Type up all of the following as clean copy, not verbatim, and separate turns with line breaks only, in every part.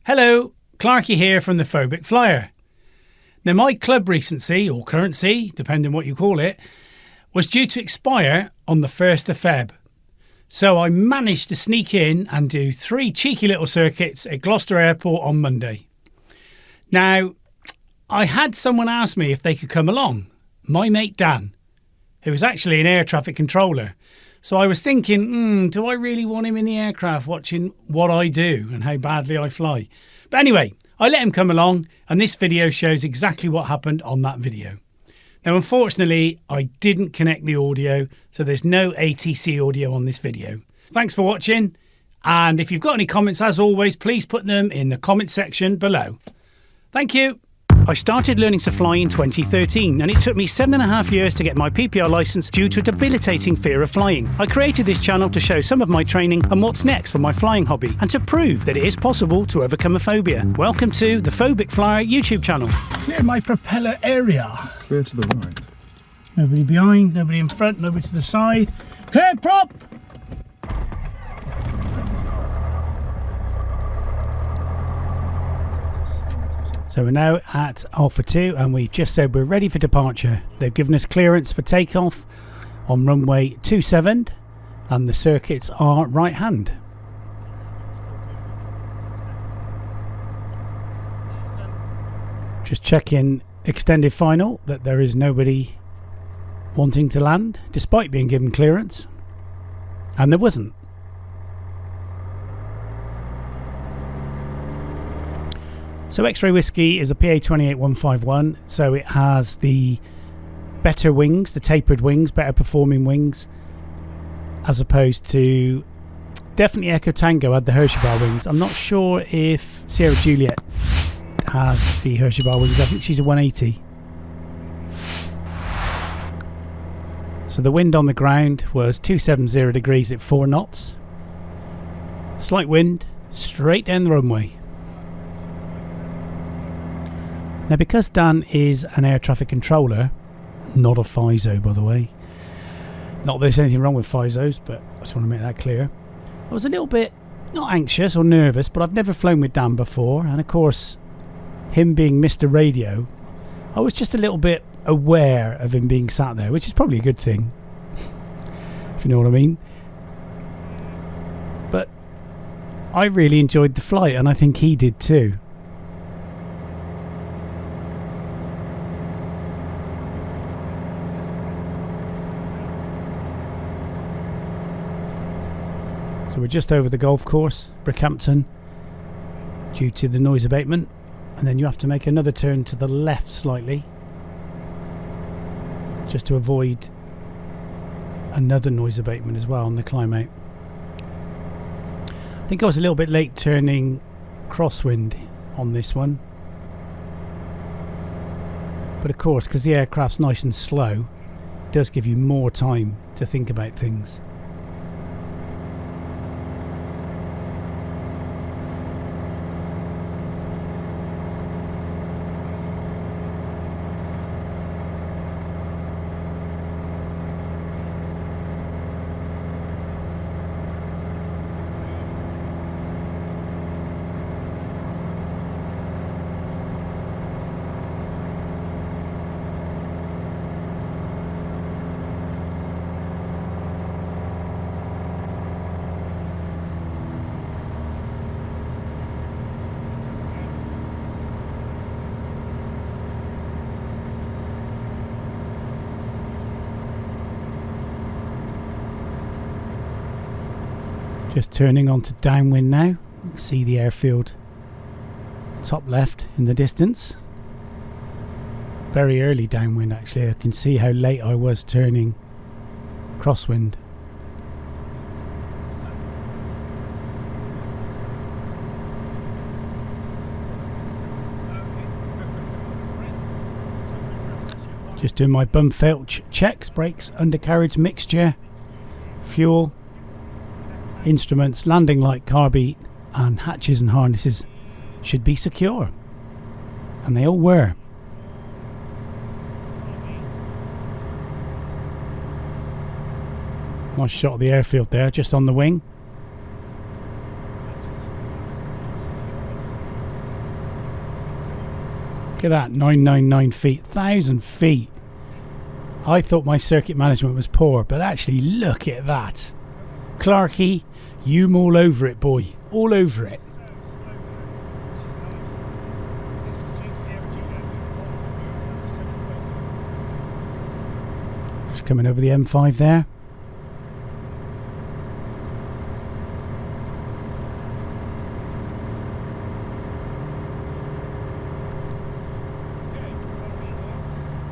Hello, Clarky here from the Phobic Flyer. Now my club recency, or currency, depending what you call it, was due to expire on the 1st of Feb. So I managed to sneak in and do 3 cheeky little circuits at Gloucester Airport on Monday. Now, I had someone ask me if they could come along, my mate Dan, who was actually an air traffic controller. So I was thinking, do I really want him in the aircraft watching what I do and how badly I fly? But anyway, I let him come along, and this video shows exactly what happened on that video. Now, unfortunately, I didn't connect the audio, so there's no ATC audio on this video. Thanks for watching, and if you've got any comments, as always, please put them in the comment section below. Thank you. I started learning to fly in 2013, and it took me 7.5 years to get my PPR licence due to a debilitating fear of flying. I created this channel to show some of my training and what's next for my flying hobby, and to prove that it is possible to overcome a phobia. Welcome to the Phobic Flyer YouTube channel. Clear my propeller area.
Clear to the right.
Nobody behind, nobody in front, nobody to the side. Clear prop! So we're now at Alpha 2 and we've just said we're ready for departure. They've given us clearance for takeoff on runway 27 and the circuits are right hand. Just checking extended final that there is nobody wanting to land despite being given clearance, and there wasn't. So X-Ray Whiskey is a PA28151, so it has the better wings, the tapered wings, better performing wings, as opposed to definitely Echo Tango had the Hershey bar wings. I'm not sure if Sierra Juliet has the Hershey bar wings. I think she's a 180. So the wind on the ground was 270 degrees at 4 knots. Slight wind, straight down the runway. Now, because Dan is an air traffic controller, not a FISO by the way, not that there's anything wrong with FISOs, but I just want to make that clear, I was a little bit, not anxious or nervous, but I've never flown with Dan before, and of course, him being Mr. Radio, I was just a little bit aware of him being sat there, which is probably a good thing, if you know what I mean. But I really enjoyed the flight, and I think he did too. So we're just over the golf course, Brickhampton, due to the noise abatement, and then you have to make another turn to the left slightly just to avoid another noise abatement as well on the climb out. I think I was a little bit late turning crosswind on this one, but of course, because the aircraft's nice and slow, it does give you more time to think about things. Just turning onto downwind now. You can see the airfield top left in the distance. Very early downwind actually. I can see how late I was turning crosswind. Just doing my bum filch checks, brakes, undercarriage mixture, fuel, instruments, landing light, carb heat, and hatches and harnesses should be secure, and they all were. Nice shot of the airfield there, just on the wing. Look at that, 999 feet, 1,000 feet. I thought my circuit management was poor, but actually look at that. Clarky, you all over it, boy. All over it. Just coming over the M5 there.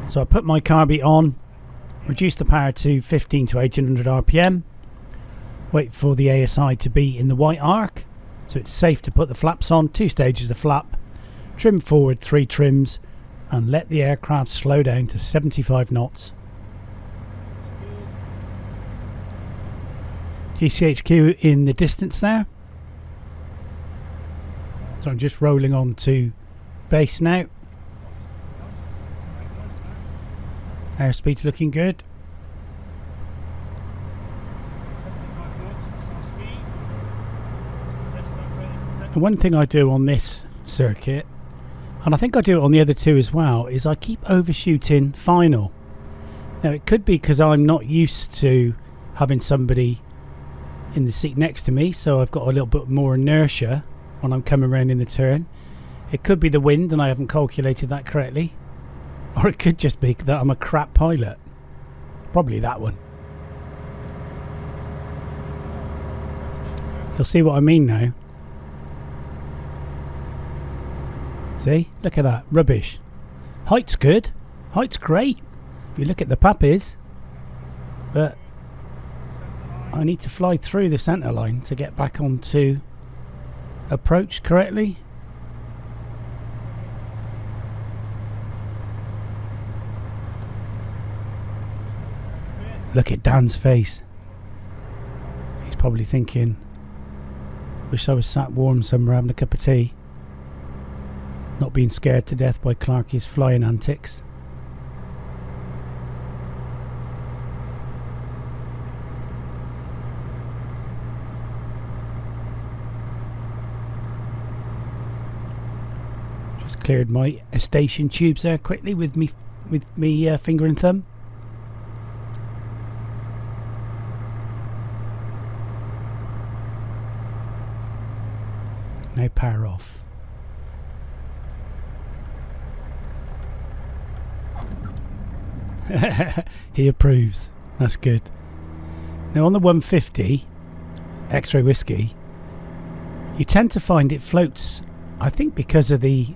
So I put my carby on, reduce the power to 15 to 1800 RPM, wait for the ASI to be in the white arc, so it's safe to put the flaps on, 2 stages of flap, trim forward 3 trims, and let the aircraft slow down to 75 knots. GCHQ in the distance there. So I'm just rolling on to base now. Airspeed's looking good. And one thing I do on this circuit, and I think I do it on the other two as well, is I keep overshooting final. Now it could be because I'm not used to having somebody in the seat next to me, so I've got a little bit more inertia when I'm coming around in the turn. It could be the wind and I haven't calculated that correctly. Or it could just be that I'm a crap pilot. Probably that one. You'll see what I mean now. See? Look at that. Rubbish. Height's good. Height's great. If you look at the puppies. But I need to fly through the centre line to get back onto approach correctly. Look at Dan's face. He's probably thinking, wish I was sat warm somewhere having a cup of tea, not being scared to death by Clarky's flying antics. Just cleared my station tubes there quickly with me finger and thumb. Now power off. He approves. That's good. Now on the 150 X-ray whiskey, you tend to find it floats, I think because of the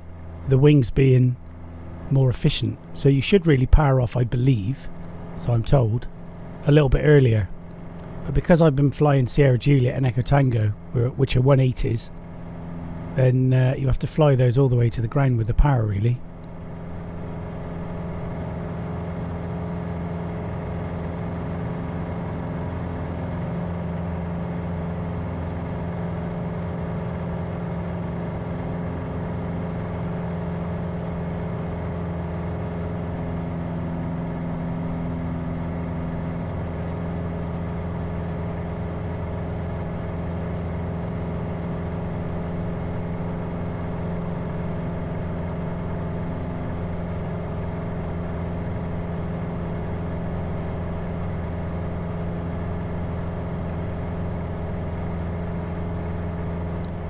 wings being more efficient. So you should really power off, I believe, so I'm told, a little bit earlier. But because I've been flying Sierra Juliet and Echo Tango, which are 180s, then you have to fly those all the way to the ground with the power, really.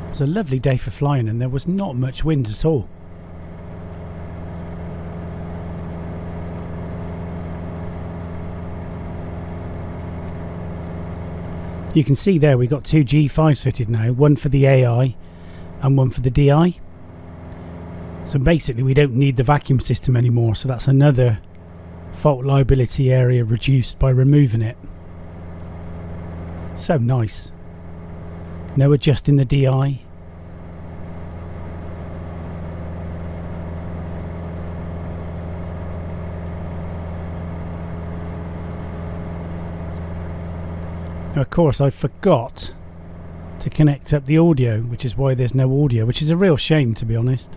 It was a lovely day for flying and there was not much wind at all. You can see there we got 2 G5s fitted now, one for the AI and one for the DI. So basically we don't need the vacuum system anymore, so that's another fault liability area reduced by removing it. So nice. No adjusting the DI. Now, of course, I forgot to connect up the audio, which is why there's no audio, which is a real shame, to be honest.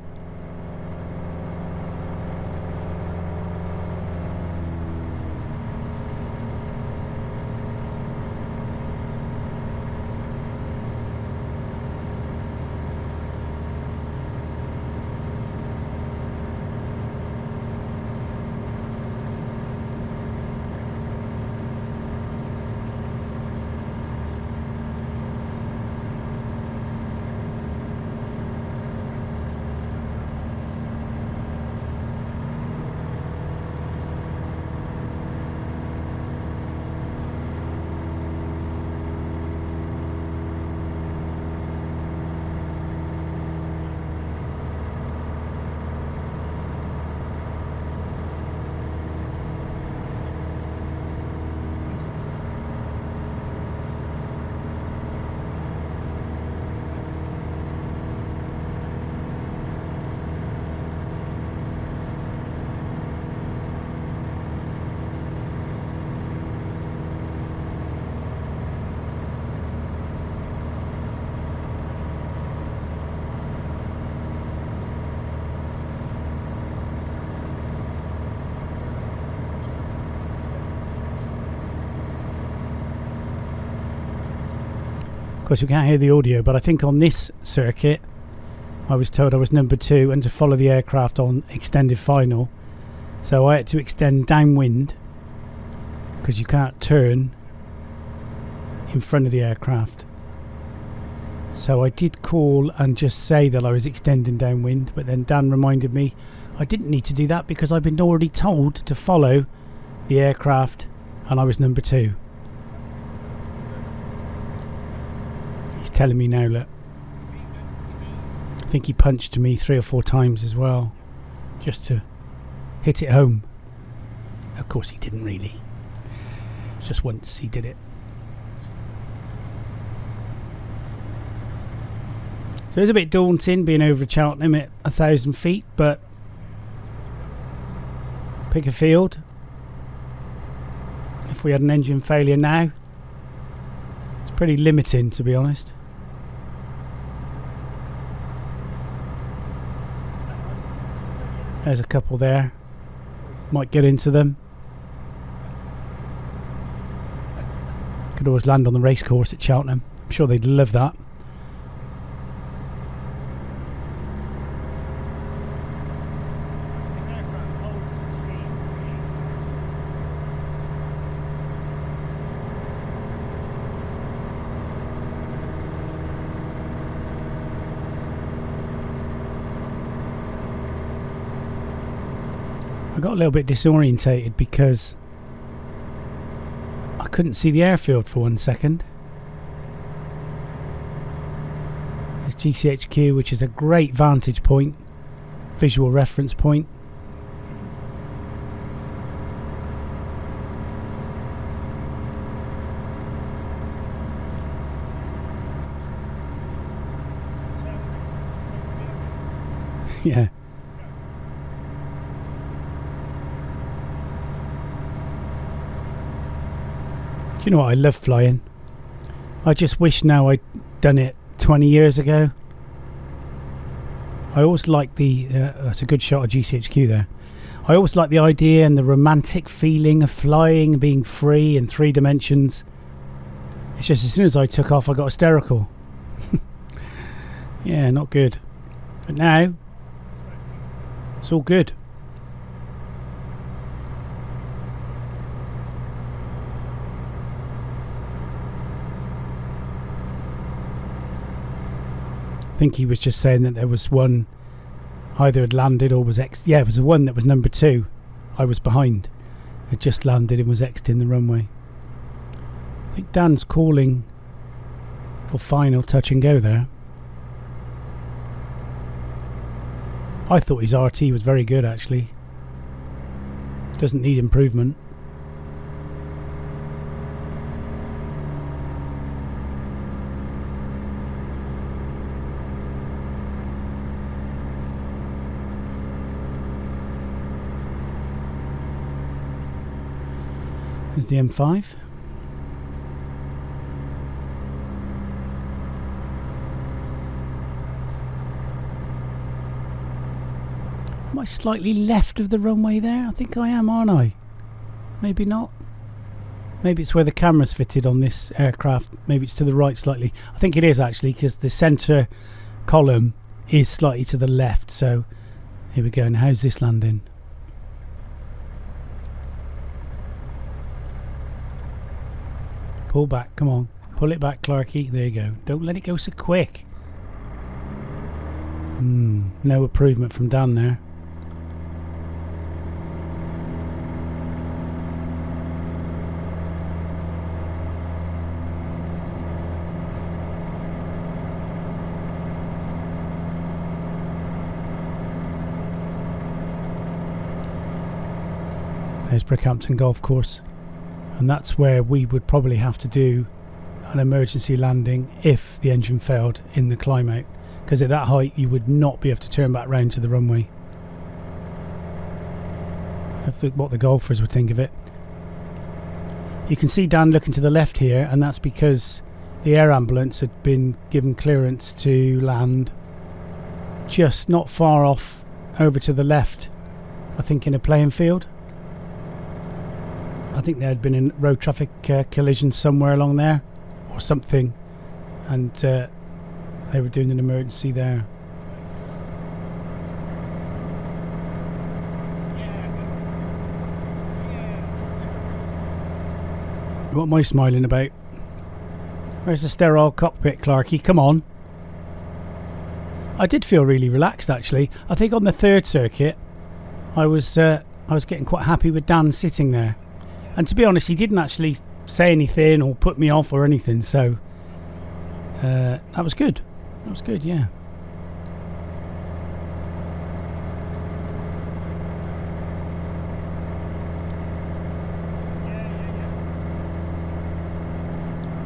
course, we can't hear the audio, but I think on this circuit, I was told I was number 2 and to follow the aircraft on extended final. So I had to extend downwind because you can't turn in front of the aircraft. So I did call and just say that I was extending downwind, but then Dan reminded me I didn't need to do that because I'd been already told to follow the aircraft and I was number 2. He's telling me now, look. I think he punched me 3 or 4 times as well, just to hit it home. Of course he didn't really. Just once he did it. So it's a bit daunting being over Cheltenham at 1,000 feet, but pick a field. If we had an engine failure now, it's pretty limiting, to be honest. There's a couple there. Might get into them. Could always land on the race course at Cheltenham. I'm sure they'd love that. I got a little bit disorientated because I couldn't see the airfield for 1 second. There's GCHQ, which is a great vantage point, visual reference point. Yeah. Do you know what? I love flying. I just wish now I'd done it 20 years ago. I always like the... that's a good shot of GCHQ there. I always like the idea and the romantic feeling of flying, being free in 3 dimensions. It's just as soon as I took off, I got hysterical. Yeah, not good. But now, it's all good. I think he was just saying that there was one either had landed or was yeah, it was the one that was number 2. I was behind. Had just landed and was exiting the runway. I think Dan's calling for final touch and go there. I thought his RT was very good actually. Doesn't need improvement. There's the M5. Am I slightly left of the runway there? I think I am, aren't I? Maybe not. Maybe it's where the camera's fitted on this aircraft. Maybe it's to the right slightly. I think it is actually, because the centre column is slightly to the left. So here we go. And how's this landing? Pull back, come on. Pull it back, Clarky. There you go. Don't let it go so quick. No improvement from Dan there. There's Brickhampton Golf Course. And that's where we would probably have to do an emergency landing if the engine failed in the climb out, because at that height you would not be able to turn back round to the runway. What the golfers would think of it. You can see Dan looking to the left here, and that's because the air ambulance had been given clearance to land just not far off over to the left, I think in a playing field. I think there had been a road traffic collision somewhere along there or something. and they were doing an emergency there. What am I smiling about? Where's the sterile cockpit, Clarky? Come on. I did feel really relaxed, actually. I think on the third circuit, I was getting quite happy with Dan sitting there. And to be honest, he didn't actually say anything or put me off or anything, so that was good. That was good, yeah.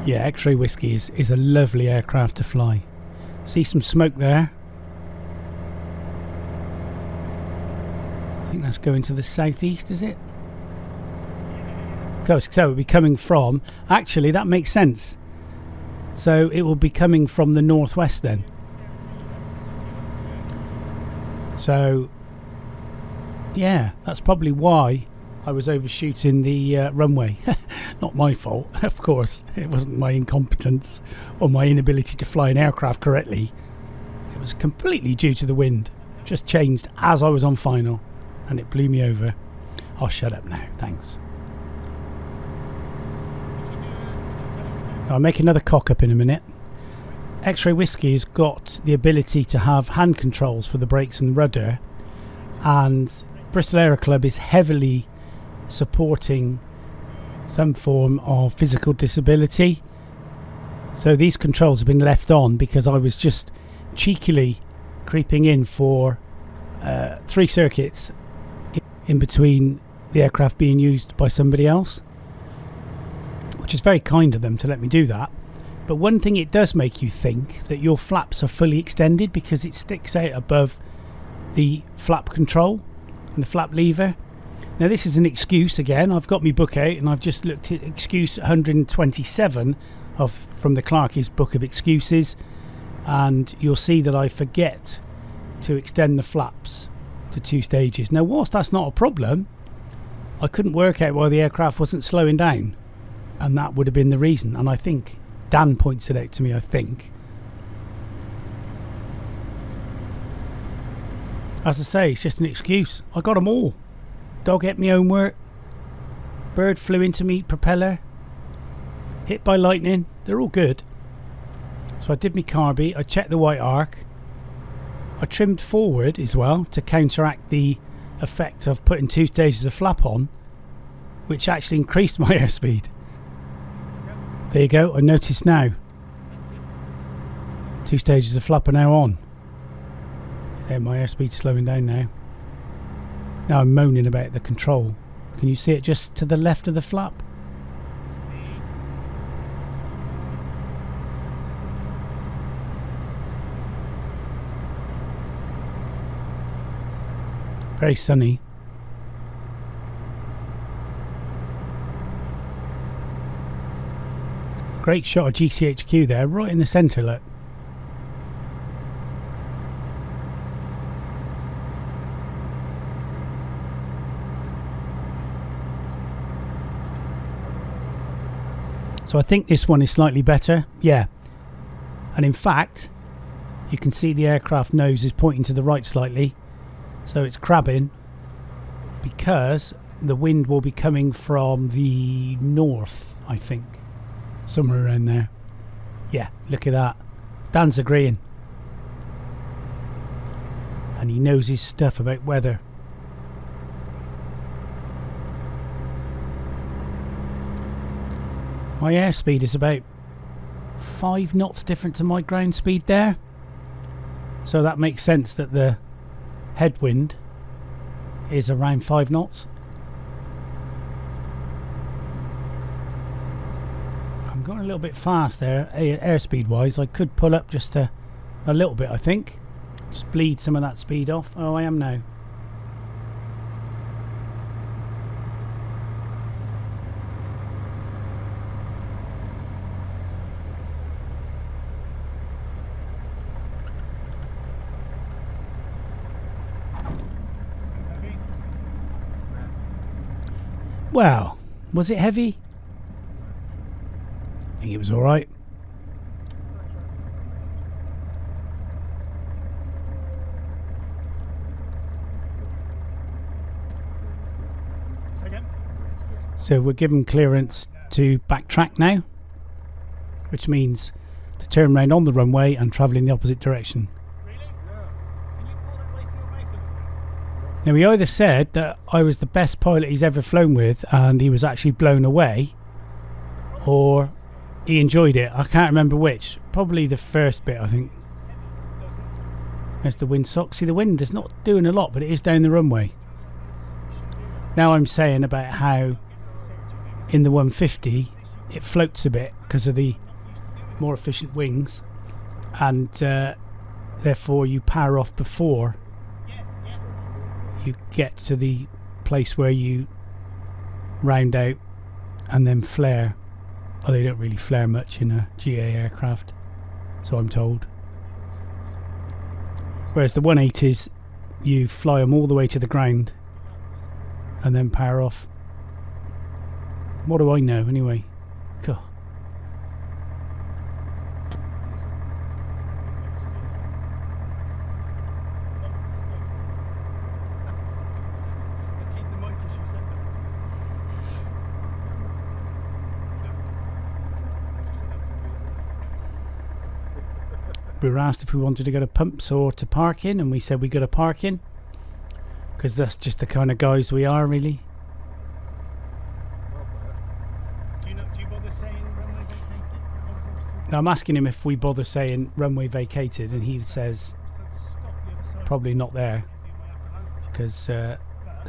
Yeah, X-Ray Whiskey is a lovely aircraft to fly. See some smoke there. I think that's going to the southeast, is it? So it will be coming from... Actually, that makes sense. So it will be coming from the northwest then. So, yeah, that's probably why I was overshooting the runway. Not my fault, of course. It wasn't my incompetence or my inability to fly an aircraft correctly. It was completely due to the wind. Just changed as I was on final, and it blew me over. I'll shut up now, thanks. I'll make another cock up in a minute. X-Ray Whiskey has got the ability to have hand controls for the brakes and rudder, and Bristol Aero Club is heavily supporting some form of physical disability. So these controls have been left on because I was just cheekily creeping in for 3 circuits in between the aircraft being used by somebody else, which is very kind of them to let me do that. But one thing it does make you think that your flaps are fully extended because it sticks out above the flap control and the flap lever. Now this is an excuse again. I've got my book out and I've just looked at excuse 127 from the Clarkie's book of excuses, and you'll see that I forget to extend the flaps to 2 stages. Now whilst that's not a problem, I couldn't work out why the aircraft wasn't slowing down, and that would have been the reason. And I think Dan points it out to me, I think. As I say, it's just an excuse. I got them all. Dog ate me homework. Bird flew into me propeller. Hit by lightning. They're all good. So I did my carby. I checked the white arc. I trimmed forward as well to counteract the effect of putting 2 stages of flap on, which actually increased my airspeed. There you go. I notice now 2 stages of flap are now on. Yeah, my airspeed's slowing down now. Now I'm moaning about the control. Can you see it just to the left of the flap? Very sunny. Great shot of GCHQ there, right in the centre, look. So I think this one is slightly better, yeah. And in fact, you can see the aircraft nose is pointing to the right slightly. So it's crabbing because the wind will be coming from the north, I think. Somewhere around there. Yeah, look at that. Dan's agreeing. And he knows his stuff about weather. My airspeed is about 5 knots different to my ground speed there. So that makes sense that the headwind is around 5 knots. I'm going a little bit fast there, airspeed wise. I could pull up just a little bit, I think. Just bleed some of that speed off. Oh, I am now. Well, was it heavy? I think it was alright. So we're given clearance to backtrack now, which means to turn round on the runway and travel in the opposite direction.
Really? Yeah. Can you pull that way for your mouth?
Now, he either said that I was the best pilot he's ever flown with and he was actually blown away, or he enjoyed it. I can't remember which. Probably the first bit, I think. There's the windsock. See, the wind is not doing a lot, but it is down the runway. Now I'm saying about how in the 150 it floats a bit because of the more efficient wings, and therefore you power off before you get to the place where you round out and then flare. Oh, they don't really flare much in a GA aircraft, so I'm told. Whereas the 180s, you fly them all the way to the ground and then power off. What do I know anyway? Cool. We were asked if we wanted to go to pumps or to parking, and we said we go to parking because that's just the kind of guys we are, really.
Do you bother saying runway vacated?
Now I'm asking him if we bother saying runway vacated, and he says probably not there because the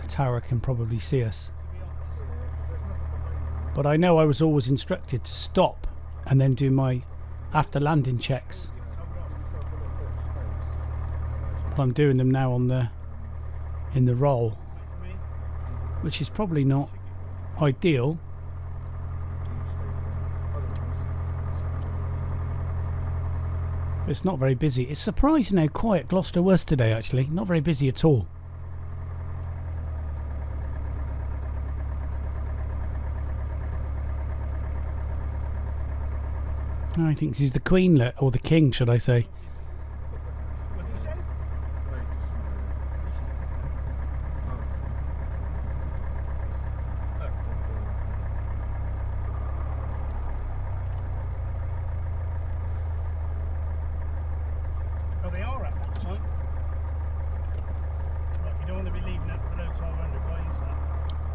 tower can probably see us. But I know I was always instructed to stop and then do my after landing checks. I'm doing them now on in the roll, which is probably not ideal. It's not very busy. It's surprising how quiet Gloucester was today, actually. Not very busy at all. I think this is the Queen, or the King, should I say.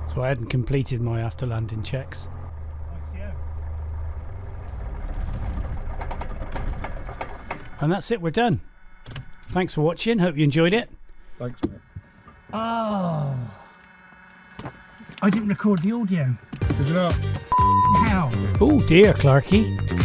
So I hadn't completed my after landing checks. And that's it, we're done. Thanks for watching, hope you enjoyed it.
Thanks, mate.
Oh, I didn't record the audio.
Did you not?
How?
Oh dear, Clarky.